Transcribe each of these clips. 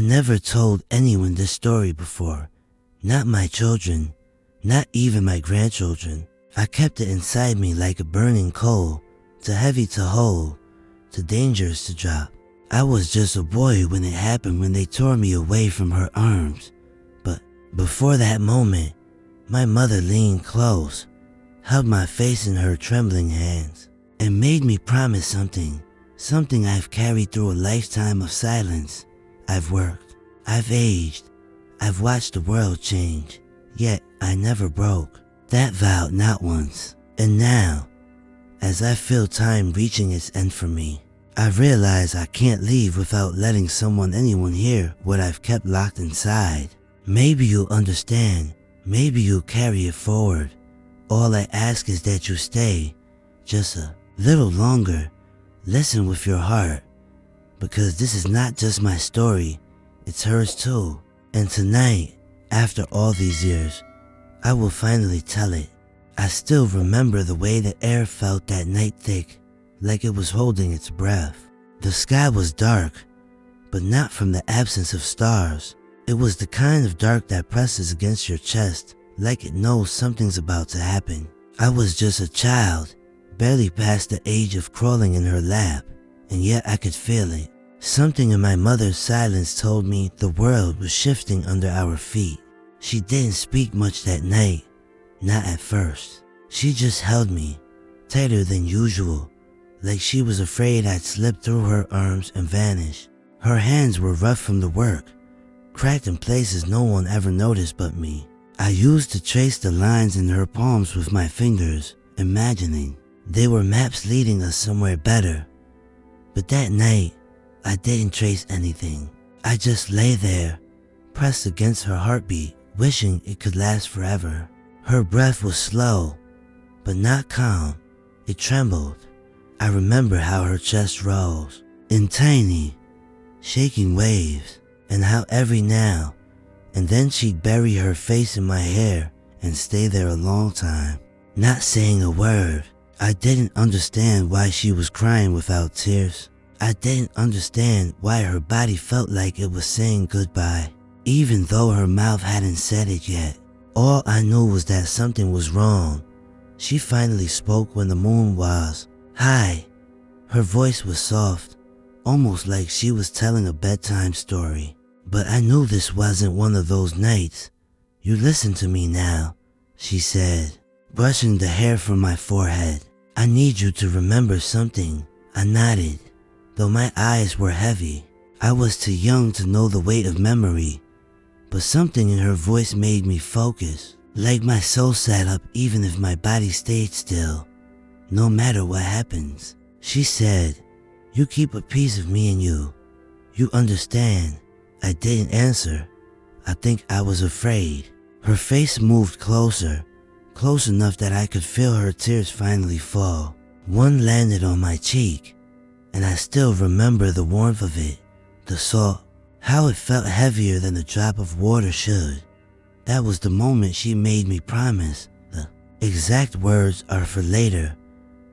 I never told anyone this story before. Not my children, not even my grandchildren. I kept it inside me like a burning coal, too heavy to hold, too dangerous to drop. I was just a boy when it happened, when they tore me away from her arms. But before that moment, my mother leaned close, held my face in her trembling hands, and made me promise something I've carried through a lifetime of silence. I've worked, I've aged, I've watched the world change, yet I never broke that vow, not once. And now, as I feel time reaching its end for me, I realize I can't leave without letting anyone hear what I've kept locked inside. Maybe you'll understand, maybe you'll carry it forward. All I ask is that you stay just a little longer. Listen with your heart, because this is not just my story, it's hers too. And tonight, after all these years, I will finally tell it. I still remember the way the air felt that night, thick, like it was holding its breath. The sky was dark, but not from the absence of stars. It was the kind of dark that presses against your chest, like it knows something's about to happen. I was just a child, barely past the age of crawling in her lap, and yet I could feel it. Something in my mother's silence told me the world was shifting under our feet. She didn't speak much that night, not at first. She just held me, tighter than usual, like she was afraid I'd slip through her arms and vanish. Her hands were rough from the work, cracked in places no one ever noticed but me. I used to trace the lines in her palms with my fingers, imagining they were maps leading us somewhere better. But that night, I didn't trace anything. I just lay there, pressed against her heartbeat, wishing it could last forever. Her breath was slow, but not calm. It trembled. I remember how her chest rose in tiny, shaking waves, and how every now and then she'd bury her face in my hair and stay there a long time, not saying a word. I didn't understand why she was crying without tears. I didn't understand why her body felt like it was saying goodbye, even though her mouth hadn't said it yet. All I knew was that something was wrong. She finally spoke when the moon was high. Her voice was soft, almost like she was telling a bedtime story. But I knew this wasn't one of those nights. You listen to me now, she said, brushing the hair from my forehead. I need you to remember something. I nodded, though my eyes were heavy. I was too young to know the weight of memory, but something in her voice made me focus, like my soul sat up even if my body stayed still, no matter what happens. She said, you keep a piece of me in you. You understand. I didn't answer. I think I was afraid. Her face moved closer, close enough that I could feel her tears finally fall. One landed on my cheek, and I still remember the warmth of it, the salt, how it felt heavier than a drop of water should. That was the moment she made me promise. The exact words are for later,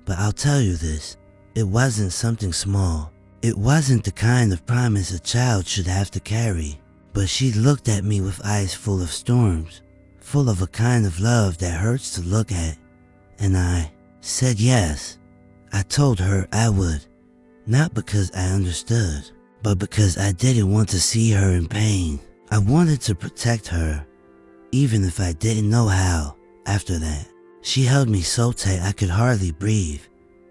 but I'll tell you this, it wasn't something small. It wasn't the kind of promise a child should have to carry, but she looked at me with eyes full of storms, full of a kind of love that hurts to look at, and I said yes. I told her I would, not because I understood, but because I didn't want to see her in pain. I wanted to protect her, even if I didn't know how. After that, she held me so tight I could hardly breathe.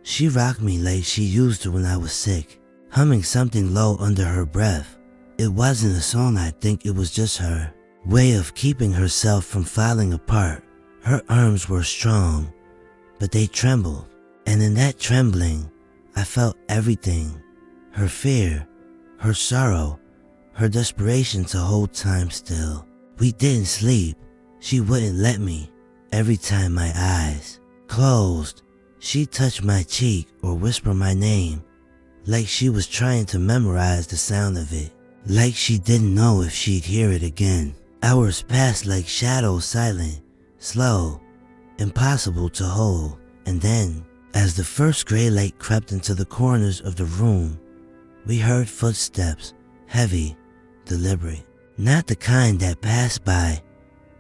She rocked me like she used to when I was sick, humming something low under her breath. It wasn't a song, I think it was just her way of keeping herself from falling apart. Her arms were strong, but they trembled, and in that trembling, I felt everything. Her fear, her sorrow, her desperation to hold time still. We didn't sleep. She wouldn't let me. Every time my eyes closed, she'd touch my cheek or whisper my name, like she was trying to memorize the sound of it, like she didn't know if she'd hear it again. Hours passed like shadows, silent, slow, impossible to hold. And then, as the first gray light crept into the corners of the room, we heard footsteps, heavy, deliberate. Not the kind that pass by,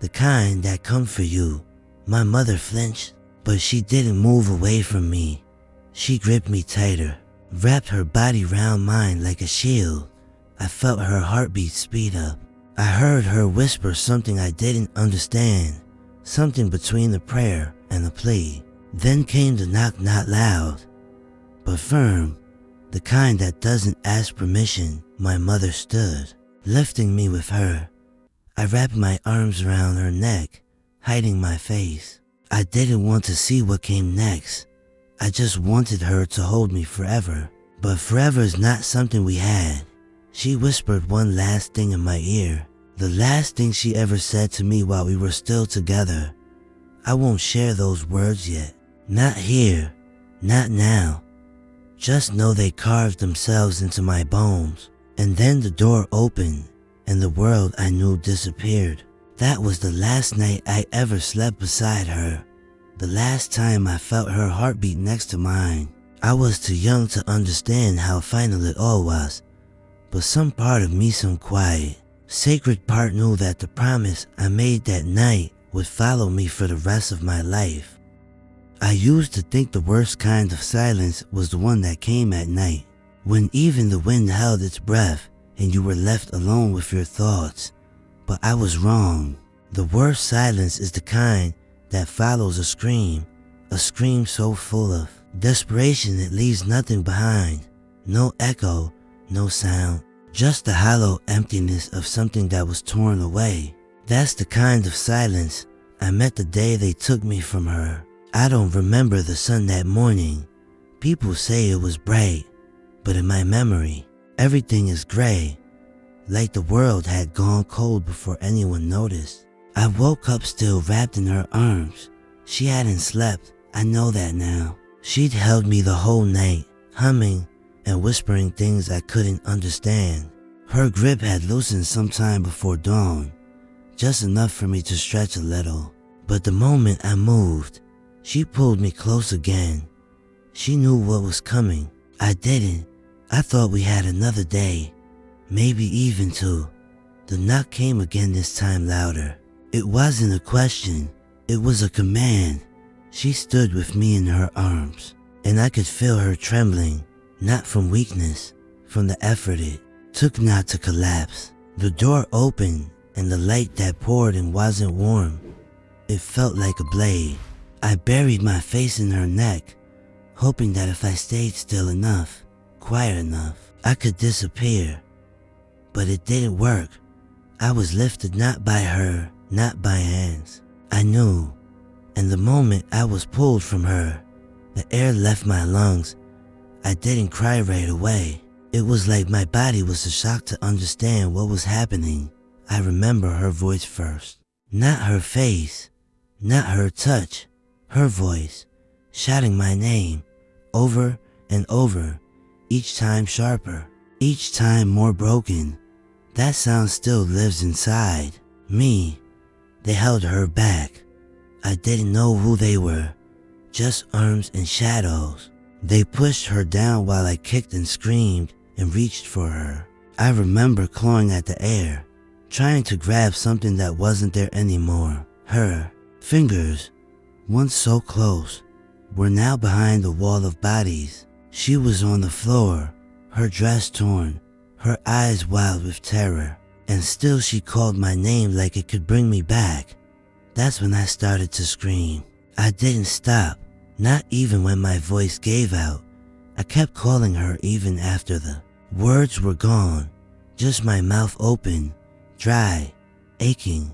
the kind that come for you. My mother flinched, but she didn't move away from me. She gripped me tighter, wrapped her body round mine like a shield. I felt her heartbeat speed up. I heard her whisper something I didn't understand, something between the prayer and the plea. Then came the knock, not loud, but firm, the kind that doesn't ask permission. My mother stood, lifting me with her. I wrapped my arms around her neck, hiding my face. I didn't want to see what came next. I just wanted her to hold me forever. But forever is not something we had. She whispered one last thing in my ear, the last thing she ever said to me while we were still together. I won't share those words yet. Not here, not now. Just know they carved themselves into my bones. And then the door opened, and the world I knew disappeared. That was the last night I ever slept beside her. The last time I felt her heartbeat next to mine. I was too young to understand how final it all was. But some part of me, some quiet, sacred part knew that the promise I made that night would follow me for the rest of my life. I used to think the worst kind of silence was the one that came at night, when even the wind held its breath and you were left alone with your thoughts. But I was wrong. The worst silence is the kind that follows a scream so full of desperation it leaves nothing behind. No echo, no sound, just the hollow emptiness of something that was torn away. That's the kind of silence I met the day they took me from her. I don't remember the sun that morning. People say it was bright, but in my memory, everything is gray, like the world had gone cold before anyone noticed. I woke up still wrapped in her arms. She hadn't slept, I know that now. She'd held me the whole night, humming and whispering things I couldn't understand. Her grip had loosened sometime before dawn, just enough for me to stretch a little. But the moment I moved, she pulled me close again. She knew what was coming. I didn't. I thought we had another day, maybe even two. The knock came again, this time louder. It wasn't a question, it was a command. She stood with me in her arms, and I could feel her trembling, not from weakness, from the effort it took not to collapse. The door opened, and the light that poured in wasn't warm. It felt like a blade. I buried my face in her neck, hoping that if I stayed still enough, quiet enough, I could disappear. But it didn't work. I was lifted not by her, not by hands. I knew, and the moment I was pulled from her, the air left my lungs. I didn't cry right away. It was like my body was shocked to understand what was happening. I remember her voice first. Not her face, not her touch, her voice, shouting my name, over and over, each time sharper, each time more broken. That sound still lives inside me. They held her back. I didn't know who they were, just arms and shadows. They pushed her down while I kicked and screamed and reached for her. I remember clawing at the air, trying to grab something that wasn't there anymore. Her fingers, once so close, were now behind a wall of bodies. She was on the floor, her dress torn, her eyes wild with terror, and still she called my name like it could bring me back. That's when I started to scream. I didn't stop, not even when my voice gave out. I kept calling her even after the words were gone, just my mouth open, dry, aching.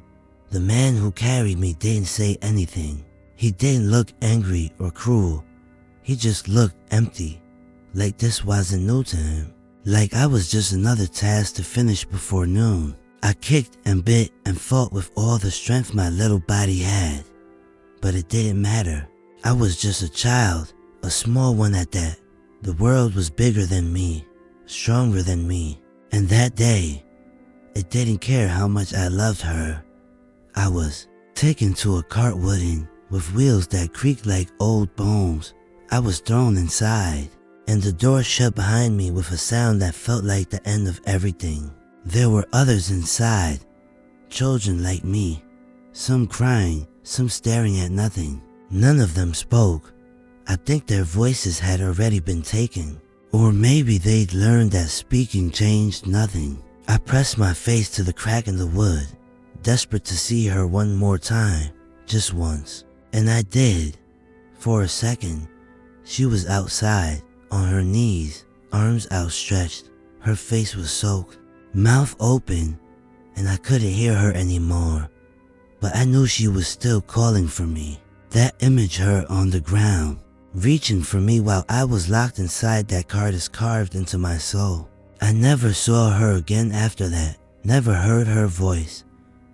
The man who carried me didn't say anything. He didn't look angry or cruel. He just looked empty, like this wasn't new to him, like I was just another task to finish before noon. I kicked and bit and fought with all the strength my little body had, but it didn't matter. I was just a child, a small one at that. The world was bigger than me, stronger than me, and that day, it didn't care how much I loved her. I was taken to a cart wooden with wheels that creaked like old bones. I was thrown inside, and the door shut behind me with a sound that felt like the end of everything. There were others inside, children like me, some crying, some staring at nothing. None of them spoke. I think their voices had already been taken. Or maybe they'd learned that speaking changed nothing. I pressed my face to the crack in the wood, desperate to see her one more time, just once. And I did. For a second, she was outside, on her knees, arms outstretched. Her face was soaked, mouth open, and I couldn't hear her anymore. But I knew she was still calling for me. That image, her on the ground, reaching for me while I was locked inside that card, is carved into my soul. I never saw her again after that, never heard her voice,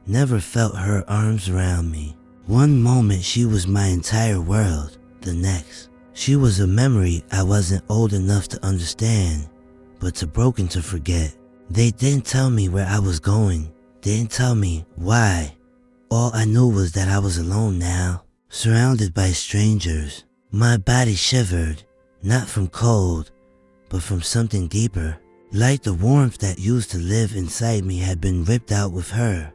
never felt her arms around me. One moment she was my entire world, the next, she was a memory I wasn't old enough to understand, but too broken to forget. They didn't tell me where I was going, didn't tell me why. All I knew was that I was alone now, surrounded by strangers. My body shivered, not from cold, but from something deeper. Like the warmth that used to live inside me had been ripped out with her.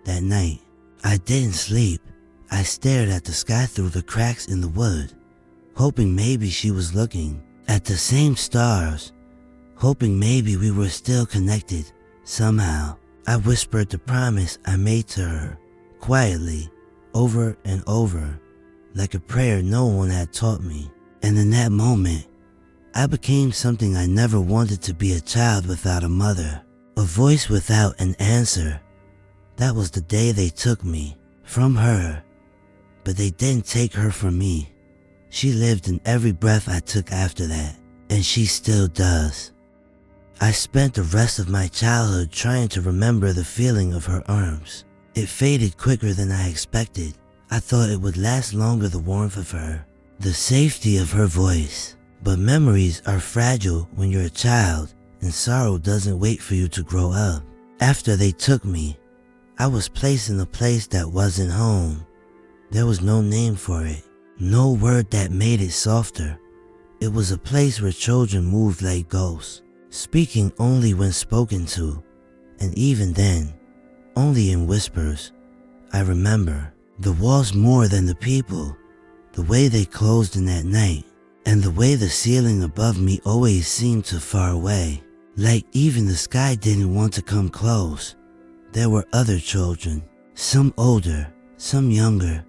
That night, I didn't sleep. I stared at the sky through the cracks in the wood, hoping maybe she was looking at the same stars, hoping maybe we were still connected somehow. I whispered the promise I made to her, quietly, over and over, like a prayer no one had taught me. And in that moment, I became something I never wanted to be: a child without a mother, a voice without an answer. That was the day they took me from her, but they didn't take her from me. She lived in every breath I took after that, and she still does. I spent the rest of my childhood trying to remember the feeling of her arms. It faded quicker than I expected. I thought it would last longer, the warmth of her, the safety of her voice. But memories are fragile when you're a child, and sorrow doesn't wait for you to grow up. After they took me, I was placed in a place that wasn't home. There was no name for it, no word that made it softer. It was a place where children moved like ghosts, speaking only when spoken to, and even then, only in whispers. I remember the walls more than the people, the way they closed in that night, and the way the ceiling above me always seemed too far away, like even the sky didn't want to come close. There were other children, some older, some younger,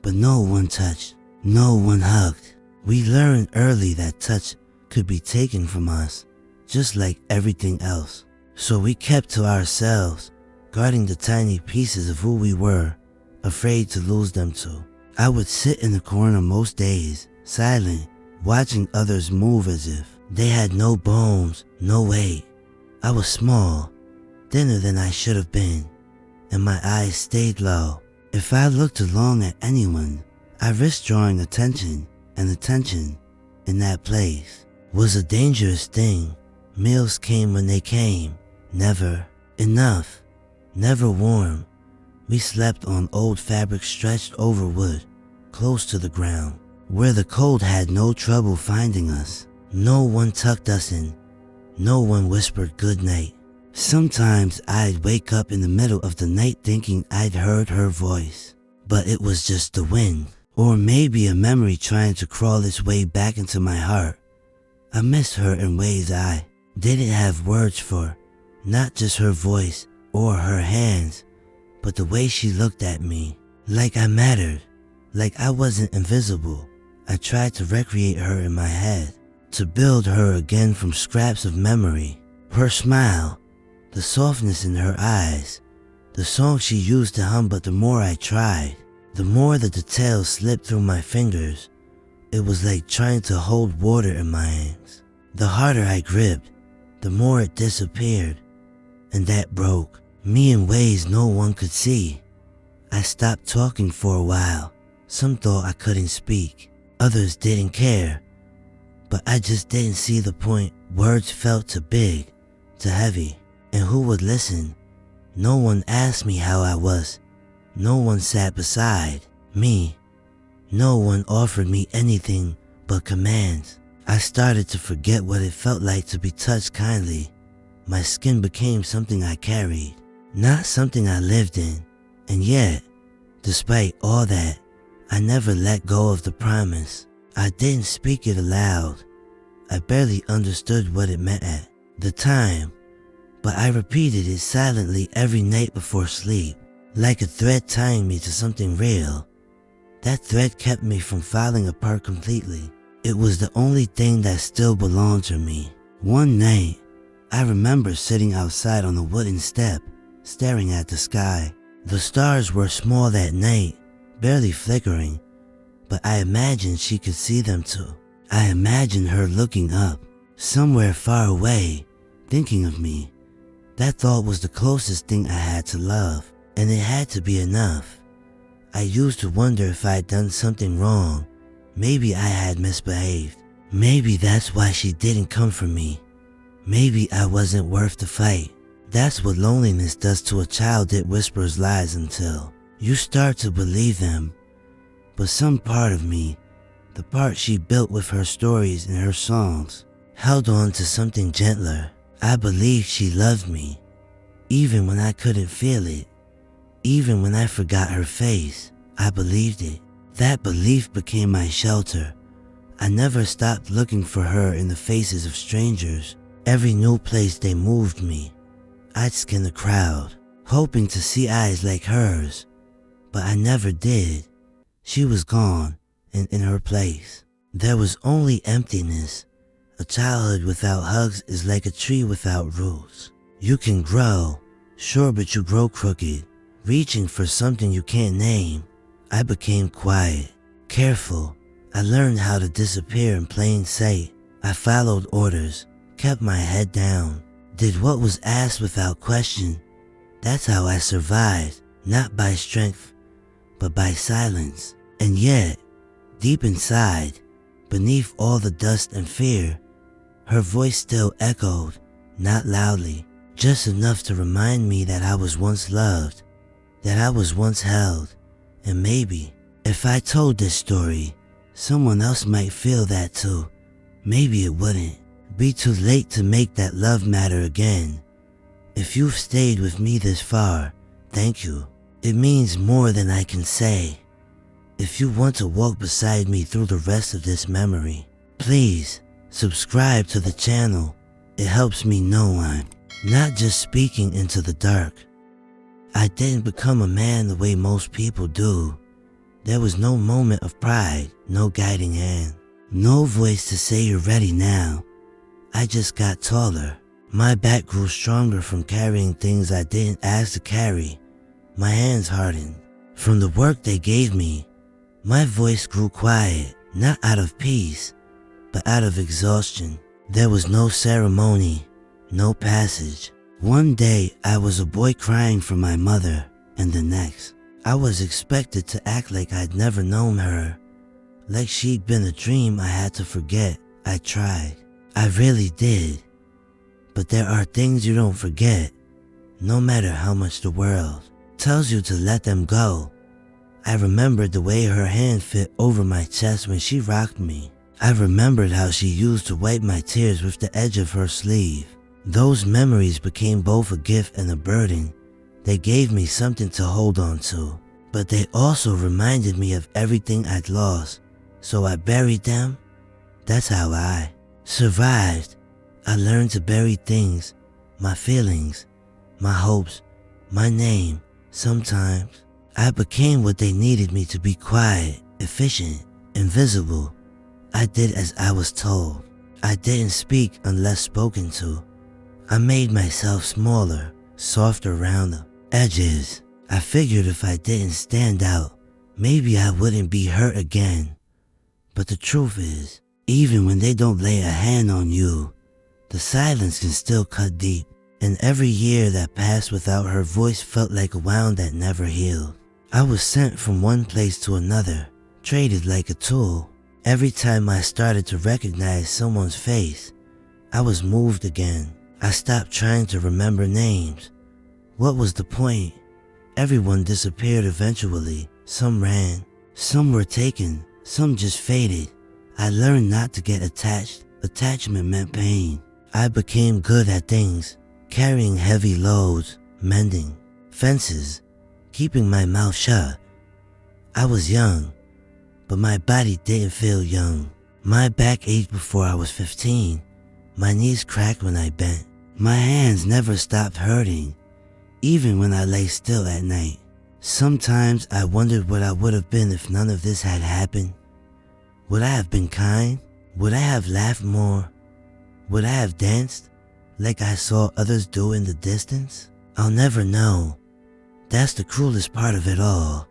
but no one touched, no one hugged. We learned early that touch could be taken from us, just like everything else. So we kept to ourselves, guarding the tiny pieces of who we were, afraid to lose them too. I would sit in the corner most days, silent, watching others move as if they had no bones, no weight. I was small, thinner than I should have been, and my eyes stayed low. If I looked long at anyone, I risked drawing attention, and attention, in that place, was a dangerous thing. Meals came when they came, never enough, never warm. We slept on old fabric stretched over wood, close to the ground, where the cold had no trouble finding us. No one tucked us in, no one whispered good night. Sometimes I'd wake up in the middle of the night thinking I'd heard her voice, but it was just the wind, or maybe a memory trying to crawl its way back into my heart. I missed her in ways I didn't have words for, not just her voice or her hands, but the way she looked at me, like I mattered, like I wasn't invisible. I tried to recreate her in my head, to build her again from scraps of memory. Her smile, the softness in her eyes, the song she used to hum, but the more I tried, the more the details slipped through my fingers. It was like trying to hold water in my hands. The harder I gripped, the more it disappeared, and that broke me in ways no one could see. I stopped talking for a while. Some thought I couldn't speak, others didn't care, but I just didn't see the point. Words felt too big, too heavy, and who would listen? No one asked me how I was, no one sat beside me, no one offered me anything but commands. I started to forget what it felt like to be touched kindly. My skin became something I carried, not something I lived in. And yet, despite all that, I never let go of the promise. I didn't speak it aloud. I barely understood what it meant at the time, but I repeated it silently every night before sleep, like a thread tying me to something real. That thread kept me from falling apart completely. It was the only thing that still belonged to me. One night, I remember sitting outside on a wooden step, staring at the sky. The stars were small that night, barely flickering, but I imagined she could see them too. I imagined her looking up, somewhere far away, thinking of me. That thought was the closest thing I had to love, and it had to be enough. I used to wonder if I'd done something wrong. Maybe I had misbehaved. Maybe that's why she didn't come for me. Maybe I wasn't worth the fight. That's what loneliness does to a child. It whispers lies until you start to believe them. But some part of me, the part she built with her stories and her songs, held on to something gentler. I believed she loved me, even when I couldn't feel it. Even when I forgot her face, I believed it. That belief became my shelter. I never stopped looking for her in the faces of strangers. Every new place they moved me, I'd scan the crowd, hoping to see eyes like hers. But I never did. She was gone, and in her place, there was only emptiness. A childhood without hugs is like a tree without roots. You can grow, sure, but you grow crooked, reaching for something you can't name. I became quiet, careful. I learned how to disappear in plain sight. I followed orders, kept my head down, did what was asked without question. That's how I survived, not by strength, but by silence. And yet, deep inside, beneath all the dust and fear, her voice still echoed, not loudly, just enough to remind me that I was once loved, that I was once held. And maybe, if I told this story, someone else might feel that too. Maybe it wouldn't be too late to make that love matter again. If you've stayed with me this far, thank you. It means more than I can say. If you want to walk beside me through the rest of this memory, please subscribe to the channel. It helps me know I'm not just speaking into the dark. I didn't become a man the way most people do. There was no moment of pride, no guiding hand, no voice to say you're ready now. I just got taller. My back grew stronger from carrying things I didn't ask to carry. My hands hardened from the work they gave me. My voice grew quiet, not out of peace, but out of exhaustion. There was no ceremony, no passage. One day I was a boy crying for my mother, and the next, I was expected to act like I'd never known her, like she'd been a dream I had to forget. I tried. I really did. But there are things you don't forget, no matter how much the world tells you to let them go. I remembered the way her hand fit over my chest when she rocked me. I remembered how she used to wipe my tears with the edge of her sleeve. Those memories became both a gift and a burden. They gave me something to hold on to, but they also reminded me of everything I'd lost, so I buried them. That's how I survived. I learned to bury things, my feelings, my hopes, my name. Sometimes I became what they needed me to be: quiet, efficient, invisible. I did as I was told. I didn't speak unless spoken to. I made myself smaller, softer around the edges. I figured if I didn't stand out, maybe I wouldn't be hurt again. But the truth is, even when they don't lay a hand on you, the silence can still cut deep. And every year that passed without her voice felt like a wound that never healed. I was sent from one place to another, traded like a tool. Every time I started to recognize someone's face, I was moved again. I stopped trying to remember names. What was the point? Everyone disappeared eventually. Some ran, some were taken, some just faded. I learned not to get attached. Attachment meant pain. I became good at things, carrying heavy loads, mending fences, keeping my mouth shut. I was young, but my body didn't feel young. My back ached before I was 15. My knees cracked when I bent. My hands never stopped hurting, even when I lay still at night. Sometimes I wondered what I would have been if none of this had happened. Would I have been kind? Would I have laughed more? Would I have danced like I saw others do in the distance? I'll never know. That's the cruelest part of it all.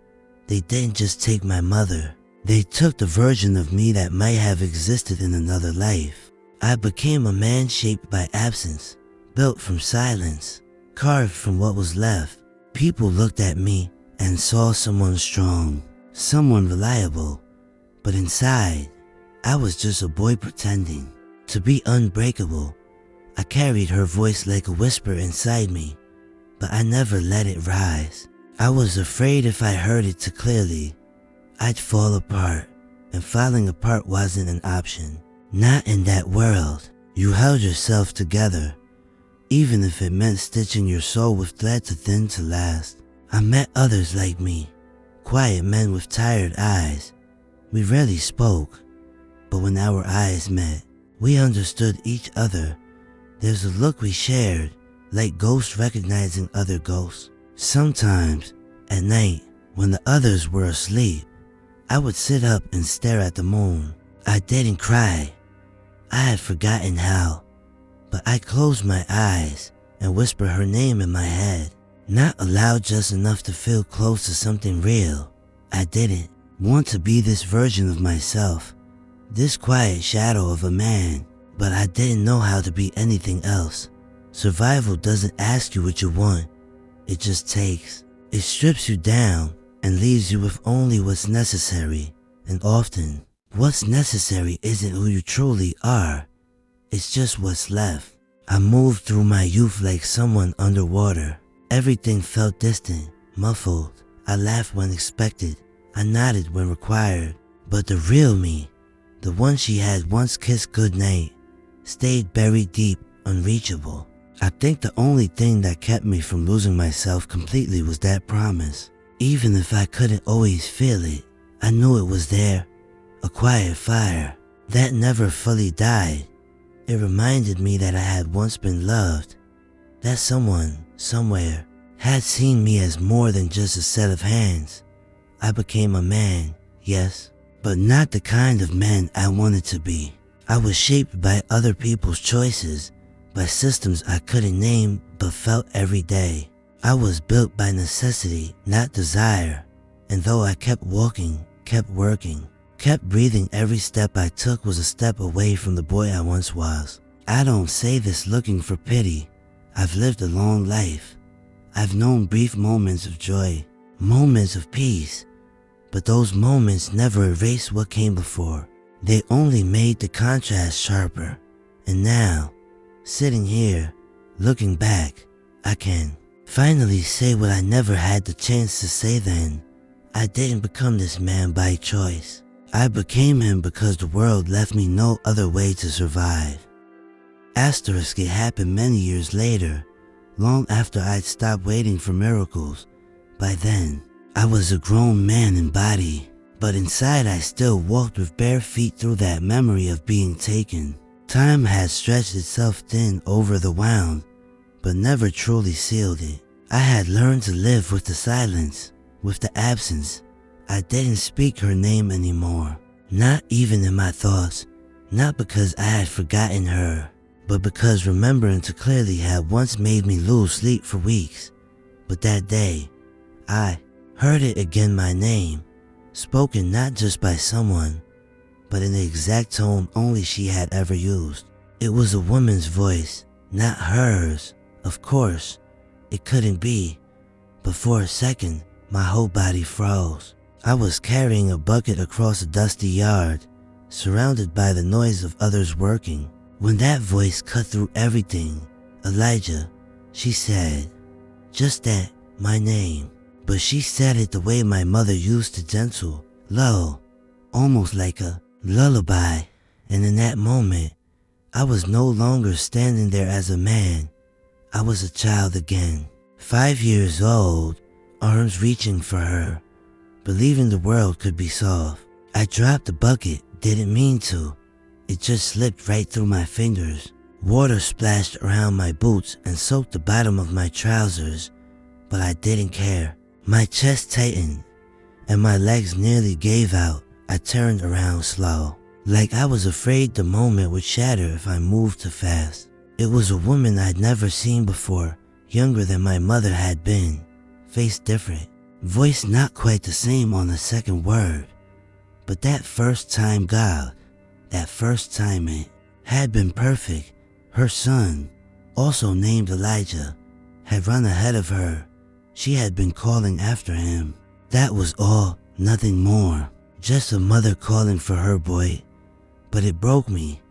They didn't just take my mother. They took the version of me that might have existed in another life. I became a man shaped by absence, built from silence, carved from what was left. People looked at me and saw someone strong, someone reliable. But inside, I was just a boy pretending to be unbreakable. I carried her voice like a whisper inside me, but I never let it rise. I was afraid if I heard it too clearly, I'd fall apart, and falling apart wasn't an option. Not in that world. You held yourself together, even if it meant stitching your soul with thread too thin to last. I met others like me, quiet men with tired eyes. We rarely spoke, but when our eyes met, we understood each other. There's a look we shared, like ghosts recognizing other ghosts. Sometimes, at night, when the others were asleep, I would sit up and stare at the moon. I didn't cry. I had forgotten how, but I closed my eyes and whispered her name in my head. Not aloud, just enough to feel close to something real. I didn't want to be this version of myself, this quiet shadow of a man, but I didn't know how to be anything else. Survival doesn't ask you what you want, it just takes. It strips you down and leaves you with only what's necessary, and often, what's necessary isn't who you truly are, it's just what's left. I moved through my youth like someone underwater. Everything felt distant, muffled. I laughed when expected, I nodded when required. But the real me, the one she had once kissed goodnight, stayed buried deep, unreachable. I think the only thing that kept me from losing myself completely was that promise. Even if I couldn't always feel it, I knew it was there, a quiet fire that never fully died. It reminded me that I had once been loved, that someone, somewhere, had seen me as more than just a set of hands. I became a man, yes, but not the kind of man I wanted to be. I was shaped by other people's choices, by systems I couldn't name but felt every day. I was built by necessity, not desire, and though I kept walking, kept working, kept breathing, every step I took was a step away from the boy I once was. I don't say this looking for pity. I've lived a long life. I've known brief moments of joy, moments of peace, but those moments never erased what came before. They only made the contrast sharper. And now, sitting here, looking back, I can finally say what I never had the chance to say then. I didn't become this man by choice. I became him because the world left me no other way to survive. Asterisk, it happened many years later, long after I'd stopped waiting for miracles. By then, I was a grown man in body, but inside I still walked with bare feet through that memory of being taken. Time had stretched itself thin over the wound, but never truly sealed it. I had learned to live with the silence, with the absence. I didn't speak her name anymore, not even in my thoughts, not because I had forgotten her, but because remembering too clearly had once made me lose sleep for weeks. But that day, I heard it again, my name, spoken not just by someone, but in the exact tone only she had ever used. It was a woman's voice, not hers. Of course, it couldn't be, but for a second, my whole body froze. I was carrying a bucket across a dusty yard, surrounded by the noise of others working, when that voice cut through everything. Elijah, she said. Just that, my name. But she said it the way my mother used to, gentle, low, almost like a lullaby. And in that moment, I was no longer standing there as a man. I was a child again. 5 years old, arms reaching for her, believing the world could be solved. I dropped the bucket, didn't mean to. It just slipped right through my fingers. Water splashed around my boots and soaked the bottom of my trousers, but I didn't care. My chest tightened and my legs nearly gave out. I turned around slow, like I was afraid the moment would shatter if I moved too fast. It was a woman I'd never seen before, younger than my mother had been, face different, voice not quite the same on the second word. But that first time God, that first time it had been perfect. Her son, also named Elijah, had run ahead of her. She had been calling after him. That was all, nothing more. Just a mother calling for her boy. But it broke me.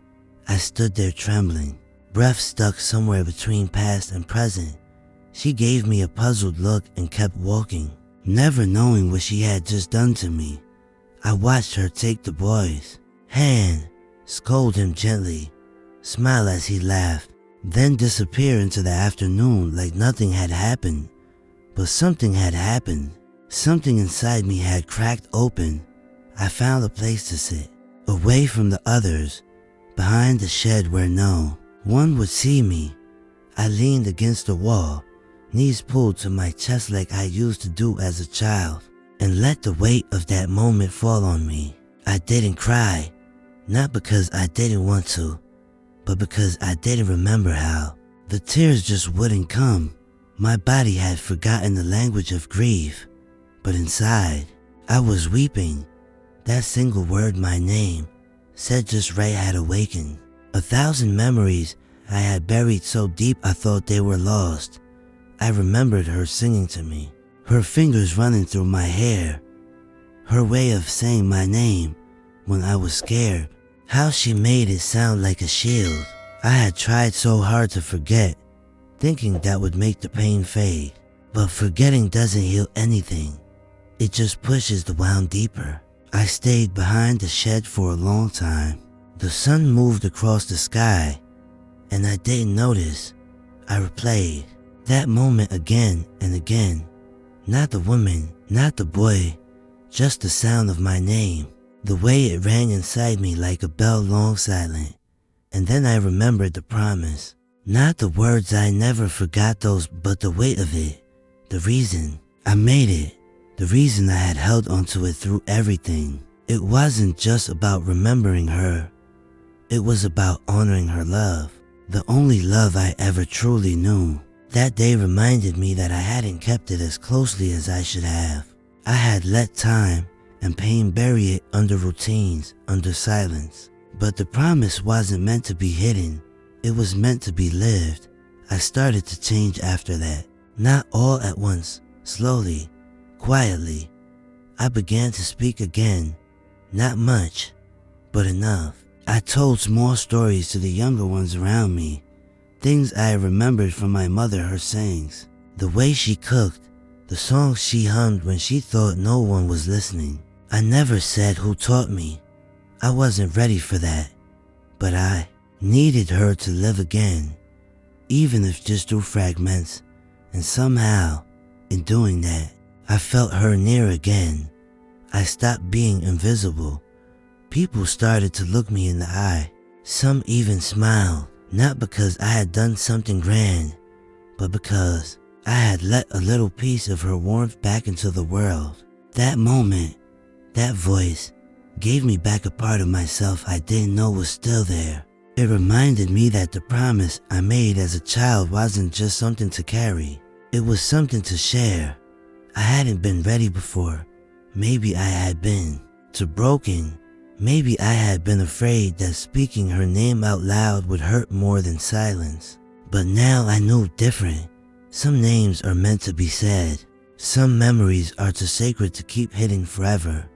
I stood there trembling, breath stuck somewhere between past and present. She gave me a puzzled look and kept walking, never knowing what she had just done to me. I watched her take the boy's hand, scold him gently, smile as he laughed, then disappear into the afternoon like nothing had happened. But something had happened. Something inside me had cracked open. I found a place to sit, away from the others, behind the shed where no one would see me. I leaned against the wall, knees pulled to my chest like I used to do as a child, and let the weight of that moment fall on me. I didn't cry, not because I didn't want to, but because I didn't remember how. The tears just wouldn't come. My body had forgotten the language of grief, but inside, I was weeping. That single word, my name, said just right, had awakened. 1,000 memories I had buried so deep I thought they were lost. I remembered her singing to me, her fingers running through my hair, her way of saying my name when I was scared, how she made it sound like a shield. I had tried so hard to forget, thinking that would make the pain fade. But forgetting doesn't heal anything. It just pushes the wound deeper. I stayed behind the shed for a long time. The sun moved across the sky, and I didn't notice. I replayed that moment again and again. Not the woman, not the boy, just the sound of my name. The way it rang inside me like a bell long silent. And then I remembered the promise. Not the words, I never forgot those, but the weight of it. The reason I made it. The reason I had held onto it through everything. It wasn't just about remembering her. It was about honoring her love. The only love I ever truly knew. That day reminded me that I hadn't kept it as closely as I should have. I had let time and pain bury it under routines, under silence. But the promise wasn't meant to be hidden. It was meant to be lived. I started to change after that. Not all at once, slowly, quietly. I began to speak again. Not much, but enough. I told small stories to the younger ones around me. Things I remembered from my mother, her sayings. The way she cooked, the songs she hummed when she thought no one was listening. I never said who taught me. I wasn't ready for that. But I needed her to live again, even if just through fragments. And somehow, in doing that, I felt her near again. I stopped being invisible. People started to look me in the eye. Some even smiled, not because I had done something grand, but because I had let a little piece of her warmth back into the world. That moment, that voice, gave me back a part of myself I didn't know was still there. It reminded me that the promise I made as a child wasn't just something to carry. It was something to share. I hadn't been ready before. Maybe I had been too broken. Maybe I had been afraid that speaking her name out loud would hurt more than silence. But now I knew different. Some names are meant to be said. Some memories are too sacred to keep hidden forever.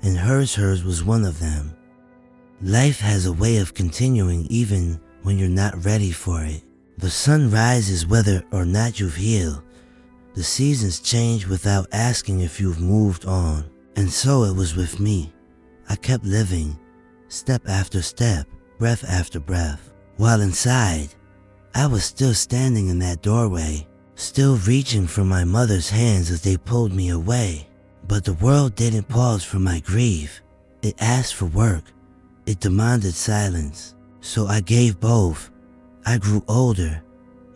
And hers was one of them. Life has a way of continuing even when you're not ready for it. The sun rises whether or not you've healed. The seasons change without asking if you've moved on. And so it was with me. I kept living, step after step, breath after breath. While inside, I was still standing in that doorway, still reaching for my mother's hands as they pulled me away. But the world didn't pause for my grief. It asked for work. It demanded silence. So I gave both. I grew older.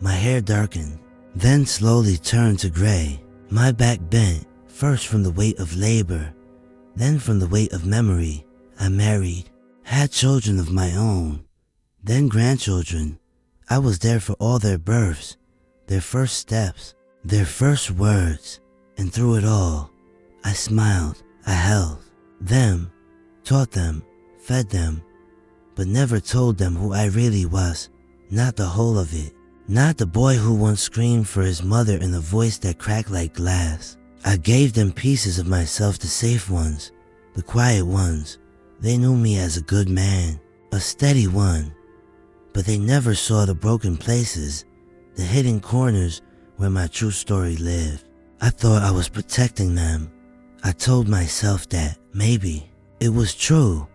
My hair darkened, then slowly turned to gray. My back bent, first from the weight of labor, then from the weight of memory. I married, had children of my own, then grandchildren. I was there for all their births, their first steps, their first words, and through it all, I smiled, I held them, taught them, fed them, but never told them who I really was, not the whole of it. Not the boy who once screamed for his mother in a voice that cracked like glass. I gave them pieces of myself, the safe ones, the quiet ones. They knew me as a good man, a steady one, but they never saw the broken places, the hidden corners where my true story lived. I thought I was protecting them. I told myself that maybe it was true,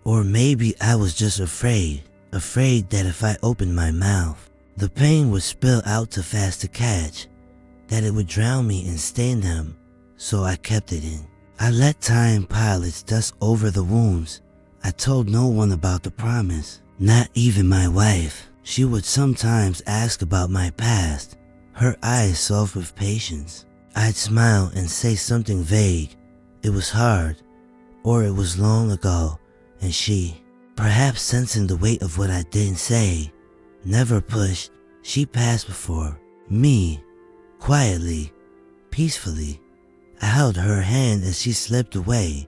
or maybe I was just afraid that if I opened my mouth, the pain would spill out too fast to catch, that it would drown me and stain them, so I kept it in. I let time pile its dust over the wounds. I told no one about the promise, not even my wife. She would sometimes ask about my past, her eyes soft with patience. I'd smile and say something vague. It was hard, or it was long ago, and she, perhaps sensing the weight of what I didn't say, never pushed. She passed before me, quietly, peacefully. I held her hand as she slipped away,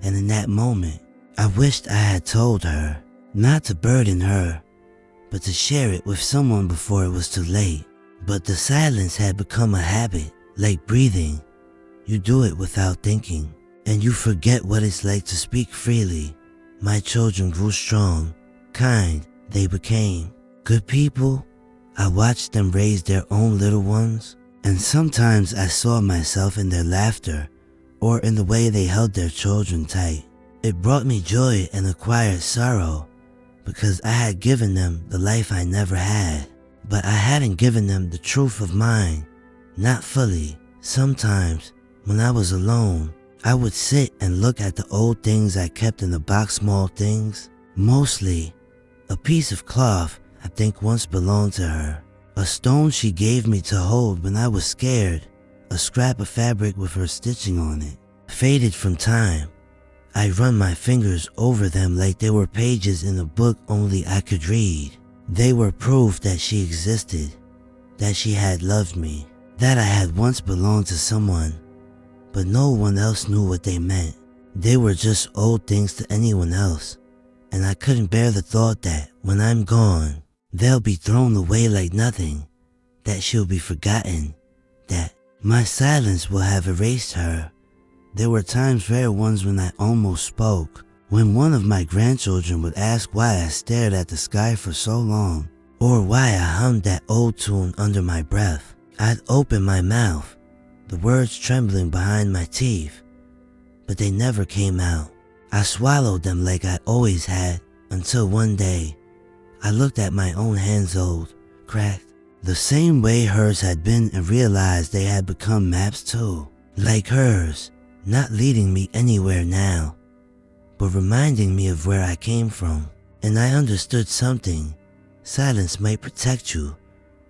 and in that moment, I wished I had told her, not to burden her, but to share it with someone before it was too late. But the silence had become a habit, like breathing. You do it without thinking, and you forget what it's like to speak freely. My children grew strong, kind, they became good people. I watched them raise their own little ones, and sometimes I saw myself in their laughter or in the way they held their children tight. It brought me joy and a quiet sorrow, because I had given them the life I never had, but I hadn't given them the truth of mine, not fully. Sometimes, when I was alone, I would sit and look at the old things I kept in the box, small things. Mostly, a piece of cloth I think once belonged to her, a stone she gave me to hold when I was scared, a scrap of fabric with her stitching on it, faded from time. I run my fingers over them like they were pages in a book only I could read. They were proof that she existed, that she had loved me, that I had once belonged to someone, but no one else knew what they meant. They were just old things to anyone else, and I couldn't bear the thought that when I'm gone, they'll be thrown away like nothing, that she'll be forgotten, that my silence will have erased her. There were times, rare ones, when I almost spoke, when one of my grandchildren would ask why I stared at the sky for so long, or why I hummed that old tune under my breath. I'd open my mouth, the words trembling behind my teeth, but they never came out. I swallowed them like I always had, until one day, I looked at my own hands, old, cracked, the same way hers had been, and realized they had become maps too, like hers, not leading me anywhere now, but reminding me of where I came from. And I understood something. Silence might protect you,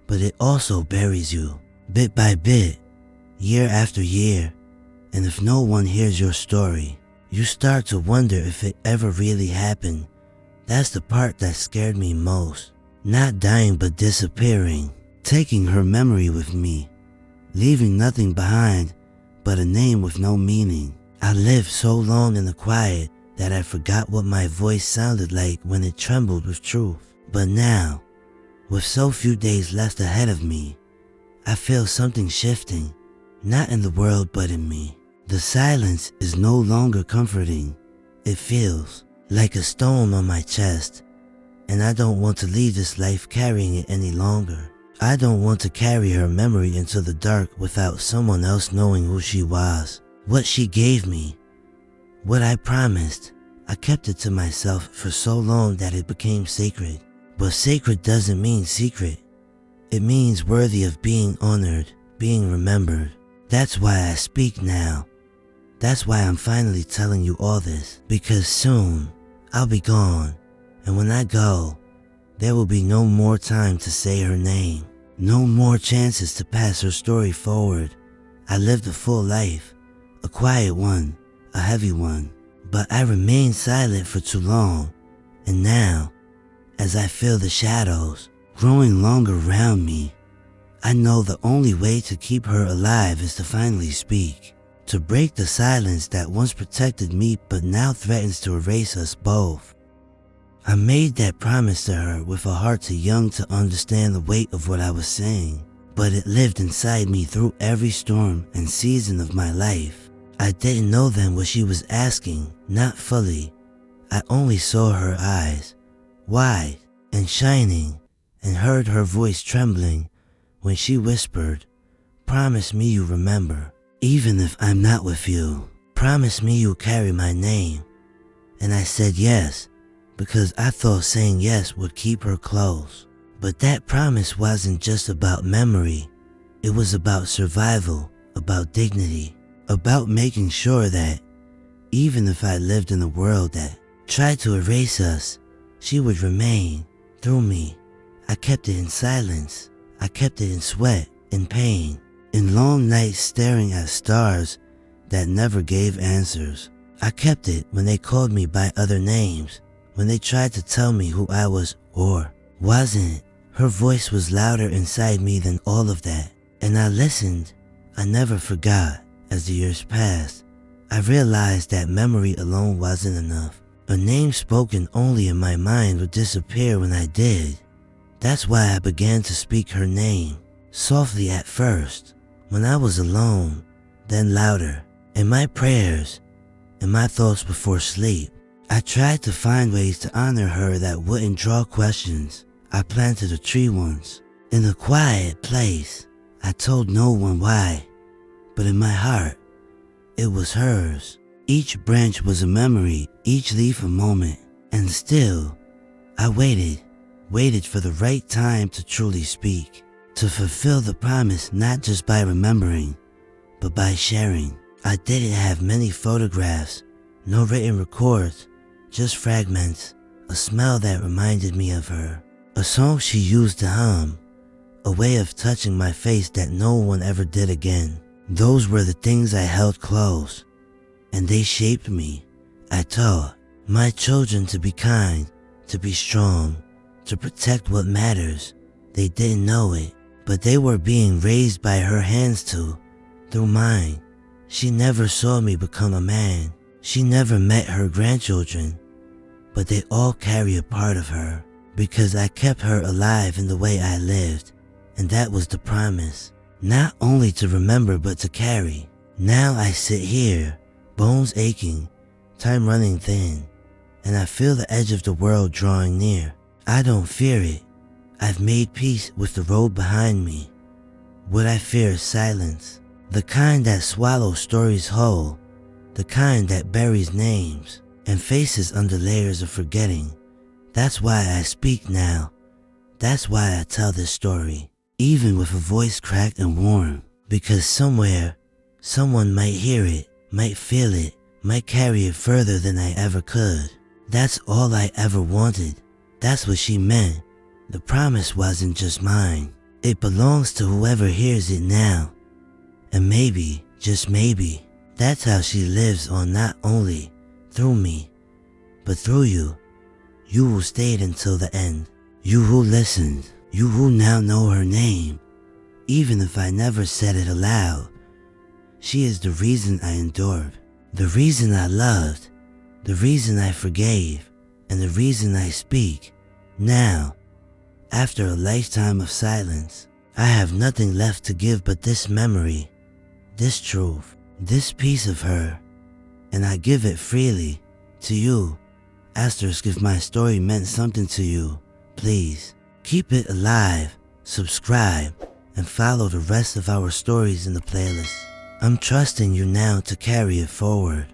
but it also buries you, bit by bit, year after year. And if no one hears your story, you start to wonder if it ever really happened. That's the part that scared me most. Not dying but disappearing, taking her memory with me, leaving nothing behind but a name with no meaning. I lived so long in the quiet that I forgot what my voice sounded like when it trembled with truth. But now, with so few days left ahead of me, I feel something shifting, not in the world but in me. The silence is no longer comforting. It feels like a stone on my chest, and I don't want to leave this life carrying it any longer. I don't want to carry her memory into the dark without someone else knowing who she was, what she gave me, what I promised. I kept it to myself for so long that it became sacred. But sacred doesn't mean secret. It means worthy of being honored, being remembered. That's why I speak now. That's why I'm finally telling you all this. Because soon, I'll be gone. And when I go, there will be no more time to say her name. No more chances to pass her story forward. I lived a full life, a quiet one, a heavy one. But I remained silent for too long. And now, as I feel the shadows growing longer around me, I know the only way to keep her alive is to finally speak. To break the silence that once protected me but now threatens to erase us both. I made that promise to her with a heart too young to understand the weight of what I was saying, but it lived inside me through every storm and season of my life. I didn't know then what she was asking, not fully. I only saw her eyes, wide and shining, and heard her voice trembling when she whispered, "Promise me you remember, even if I'm not with you. Promise me you'll carry my name." And I said yes, because I thought saying yes would keep her close. But that promise wasn't just about memory. It was about survival, about dignity, about making sure that even if I lived in a world that tried to erase us, she would remain through me. I kept it in silence. I kept it in sweat, in pain, in long nights staring at stars that never gave answers. I kept it when they called me by other names, when they tried to tell me who I was or wasn't. Her voice was louder inside me than all of that. And I listened. I never forgot. As the years passed, I realized that memory alone wasn't enough. A name spoken only in my mind would disappear when I did. That's why I began to speak her name, softly at first, when I was alone, then louder, in my prayers, in my thoughts before sleep. I tried to find ways to honor her that wouldn't draw questions. I planted a tree once, in a quiet place. I told no one why, but in my heart, it was hers. Each branch was a memory, each leaf a moment, and still, I waited for the right time to truly speak, to fulfill the promise not just by remembering, but by sharing. I didn't have many photographs, no written records, just fragments, a smell that reminded me of her, a song she used to hum, a way of touching my face that no one ever did again. Those were the things I held close, and they shaped me. I taught my children to be kind, to be strong, to protect what matters. They didn't know it, but they were being raised by her hands too, through mine. She never saw me become a man. She never met her grandchildren, but they all carry a part of her, because I kept her alive in the way I lived, and that was the promise. Not only to remember but to carry. Now I sit here, bones aching, time running thin, and I feel the edge of the world drawing near. I don't fear it. I've made peace with the road behind me. What I fear is silence, the kind that swallows stories whole, the kind that buries names and faces under layers of forgetting. That's why I speak now. That's why I tell this story, even with a voice cracked and warm, because somewhere, someone might hear it, might feel it, might carry it further than I ever could. That's all I ever wanted. That's what she meant. The promise wasn't just mine. It belongs to whoever hears it now. And maybe, just maybe, that's how she lives on, not only through me, but through you. You who stayed until the end. You who listened. You who now know her name. Even if I never said it aloud. She is the reason I endured. The reason I loved. The reason I forgave. And the reason I speak. Now, after a lifetime of silence, I have nothing left to give but this memory, this truth, this piece of her, and I give it freely to you. Asterisk, if my story meant something to you, please keep it alive, subscribe, and follow the rest of our stories in the playlist. I'm trusting you now to carry it forward.